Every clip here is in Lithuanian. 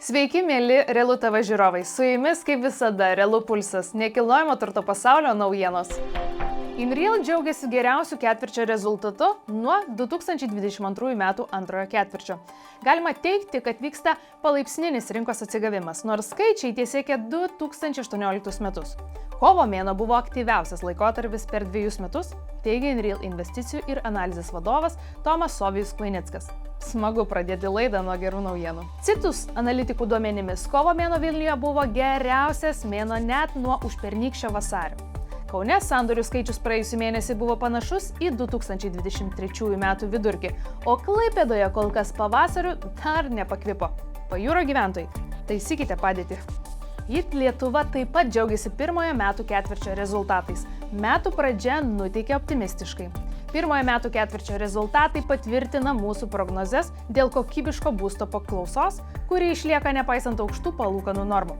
Sveiki, mėly Realu TV žiūrovai. Su jumis, kaip visada, Realu pulsas, nekilnojamo turto pasaulio naujienos. InReal džiaugiasi geriausiu ketvirčio rezultatu nuo 2022 metų antrojo ketvirčio. Galima teigti, kad vyksta palaipsninis rinkos atsigavimas, nors skaičiai tiesiekia 2018 metus. Kovo mėnuo buvo aktyviausias laikotarpis per 2 metus, teigia InReal investicijų ir analizės vadovas Tomas Sovijus Kvainickas. Smagu pradėti laidą nuo gerų naujienų. Citus analitikų duomenimis, kovo mėnuo Vilniuje buvo geriausias mėnuo net nuo užpernykščio vasario. Kaune sandorių skaičius praėjusiu mėnesį buvo panašus į 2023 metų vidurkį, o Klaipėdoje kol kas pavasariu dar nepakvipo. Pajūrio gyventojai, taisykite padėtį. Lietuva taip pat džiaugiasi pirmojo metų ketvirčio rezultatais. Metų pradžia nuteikia optimistiškai. Pirmojo metų ketvirčio rezultatai patvirtina mūsų prognozes dėl kokybiško būsto paklausos, kuri išlieka nepaisant aukštų palūkanų normų.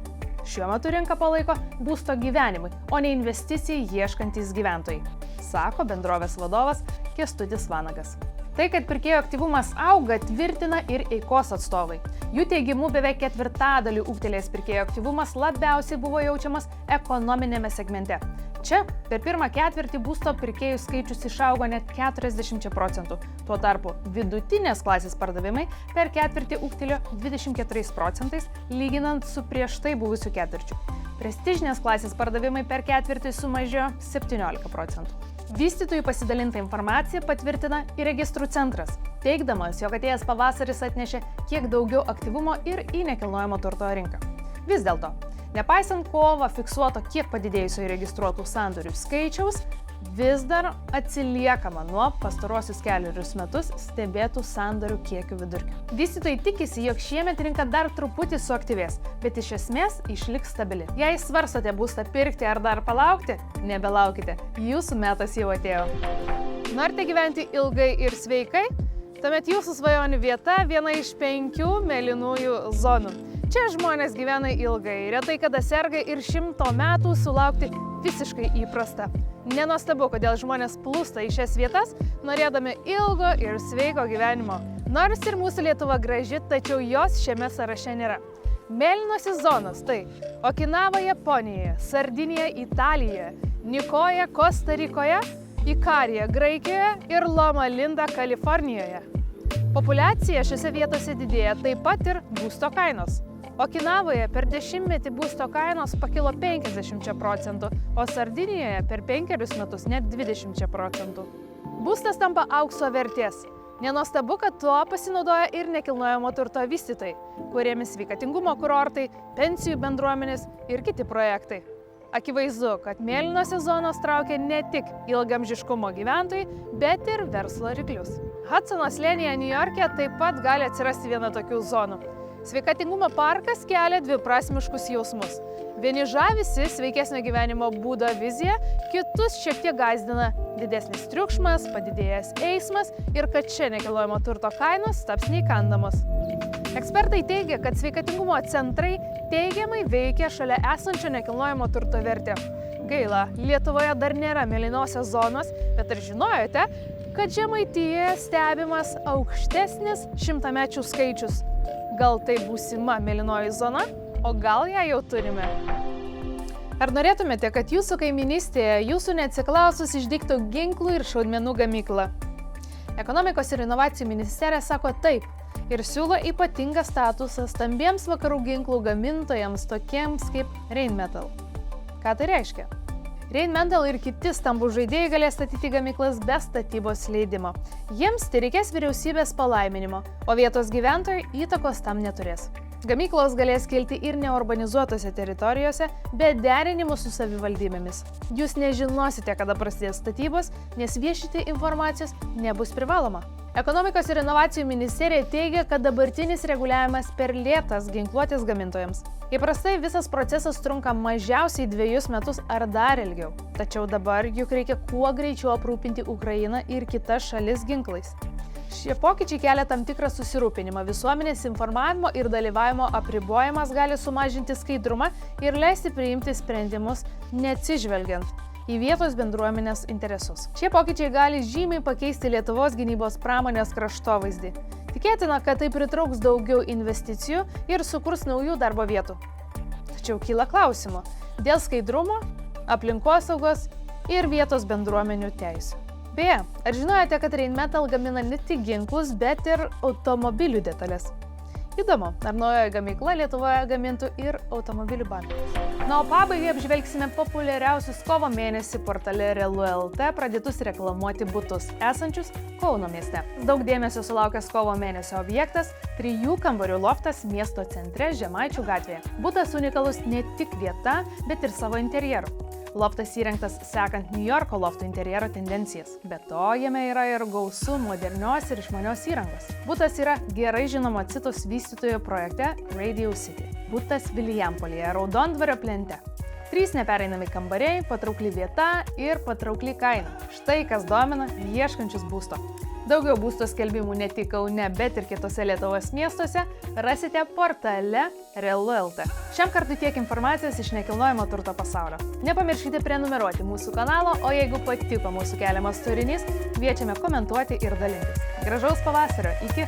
Šiuo metu rinką palaiko būsto gyvenimui, o ne investicijai ieškantys gyventojai, sako bendrovės vadovas Kęstutis Vanagas. Tai, kad pirkėjų aktyvumas auga, tvirtina ir Eikos atstovai. Jų teigimu beveik ketvirtadaliu ūgtelėjęs pirkėjų aktyvumas labiausiai buvo jaučiamas ekonominėme segmente. Čia per pirmą ketvirtį būsto pirkėjų skaičius išaugo net 40%. Tuo tarpu vidutinės klasės pardavimai per ketvirtį ūgtelėjo 24%, lyginant su prieš tai buvusiu ketvirčiu. Prestižinės klasės pardavimai per ketvirtį sumažėjo 17%. Vystytojų pasidalintą informaciją patvirtina ir registrų centras, teigdamas, jog atėjęs pavasaris atnešė kiek daugiau aktyvumo ir į nekilnojamo turto rinką. Vis dėlto, nepaisant kovą fiksuoto kiek padidėjusio įregistruotų sandorių skaičiaus, vis dar atsiliekama nuo pastarosius kelerius metus stebėtų sandorių kiekių vidurkių. Vystytojai tikisi, jog šiemet rinka dar truputį suaktyvės, bet iš esmės išliks stabili. Jei svarstote būstą pirkti ar dar palaukti, nebelaukite, jūsų metas jau atėjo. Norite gyventi ilgai ir sveikai? Tuomet jūsų svajonių vieta viena iš 5 mėlynųjų zonų. Čia žmonės gyvena ilgai, retai kada serga ir 100 metų sulaukti visiškai įprasta. Nenuostabu, kodėl žmonės plūsta į šias vietas, norėdami ilgo ir sveiko gyvenimo. Nors ir mūsų Lietuva graži, tačiau jos šiame sąraše nėra. Mėlynosios zonos tai Okinava Japonijoje, Sardinija Italijoje, Nikoja Kosta Rikoje, Ikarija Graikijoje ir Loma Linda Kalifornijoje. Populiacija šiose vietose didėja, taip pat ir būsto kainos. Okinavoje per 10-metį būsto kainos pakilo 50%, o Sardinijoje per 5 metus net 20%. Būstas tampa aukso vertės. Nenuostabu, kad tuo pasinaudoja ir nekilnojamo turto vystytojai, kuriami sveikatingumo kurortai, pensijų bendruomenės ir kiti projektai. Akivaizdu, kad mėlynosios zonos traukia ne tik ilgamžiškumo gyventojai, bet ir verslo ryklius. Hudsono slėnyje Niujorke taip pat gali atsirasti viena tokių zonų. Sveikatingumo parkas kelia dviprasmiškus jausmus. Vieni žavisi sveikesnio gyvenimo būdo vizija, kitus šiek tiek gąsdina didesnis triukšmas, padidėjęs eismas ir kad čia nekilnojamo turto kainos taps neįkandamos. Ekspertai teigia, kad sveikatingumo centrai teigiamai veikia šalia esančio nekilnojamo turto vertę. Gaila, Lietuvoje dar nėra mėlynosios zonos, bet ar žinojote, kad Žemaitijoje stebimas aukštesnis 100-mečių skaičius? Gal tai būsima mėlynoji zona, o gal ją jau turime? Ar norėtumėte, kad jūsų kaiminystėje jūsų neatsiklausus išdygtų ginklų ir šaudmenų gamykla? Ekonomikos ir inovacijų ministerija sako taip ir siūlo ypatingą statusą stambiems vakarų ginklų gamintojams tokiems kaip Rheinmetall. Ką tai reiškia? Rheinmetall ir kiti stambų žaidėjai galės statyti gamyklas be statybos leidimo. Jiems tai reikės vyriausybės palaiminimo, o vietos gyventojai įtakos tam neturės. Gamyklos galės kilti ir neurbanizuotose teritorijose, be derinimų su savivaldybėmis. Jūs nežinosite, kada prasidės statybos, nes viešinti informacijos nebus privaloma. Ekonomikos ir inovacijų ministerija teigia, kad dabartinis reguliavimas per lėtas ginkluotės gamintojams. Įprastai visas procesas trunka mažiausiai 2 metus ar dar ilgiau. Tačiau dabar juk reikia kuo greičiau aprūpinti Ukrainą ir kitas šalis ginklais. Šie pokyčiai kelia tam tikrą susirūpinimą. Visuomenės informavimo ir dalyvavimo apribojimas gali sumažinti skaidrumą ir leisti priimti sprendimus neatsižvelgiant į vietos bendruomenės interesus. Šie pokyčiai gali žymiai pakeisti Lietuvos gynybos pramonės kraštovaizdį. Tikėtina, kad tai pritrauks daugiau investicijų ir sukurs naujų darbo vietų. Tačiau kyla klausimų dėl skaidrumo, aplinkosaugos ir vietos bendruomenių teisių. Beje, ar žinojote, kad Rheinmetall gamina ne tik ginklus, bet ir automobilių detalės? Įdomu, ar naujoji gamykla Lietuvoje gamintų ir automobilių baterijas. Na, o pabaigai apžvelgsime populiariausius kovo mėnesį portale Realu.lt pradėtus reklamuoti butus esančius Kauno mieste. Daug dėmesio sulaukęs kovo mėnesio objektas – 3 kambarių loftas miesto centre Žemaičių gatvėje. Butas unikalus ne tik vieta, bet ir savo interjeru. Loftas įrengtas sekant New Yorko loftų interjero tendencijas. Be to, jame yra ir gausu modernios ir išmanios įrangos. Butas yra gerai žinomo Citus vystytojo projekte Radio City. Butas Vilijampolėje, Raudondvario plente. 3 nepereinami kambariai, patraukli vieta ir patraukli kaina. Štai kas domina ieškančius būsto. Daugiau būsto skelbimų ne tik Kaune, bet ir kitose Lietuvos miestuose rasite portale Realu.lt. Šiam kartui tiek informacijos iš nekilnojamo turto pasaulio. Nepamirškite prenumeruoti mūsų kanalo, o jeigu patiko mūsų keliamas turinys, kviečiame komentuoti ir dalintis. Gražaus pavasario, iki!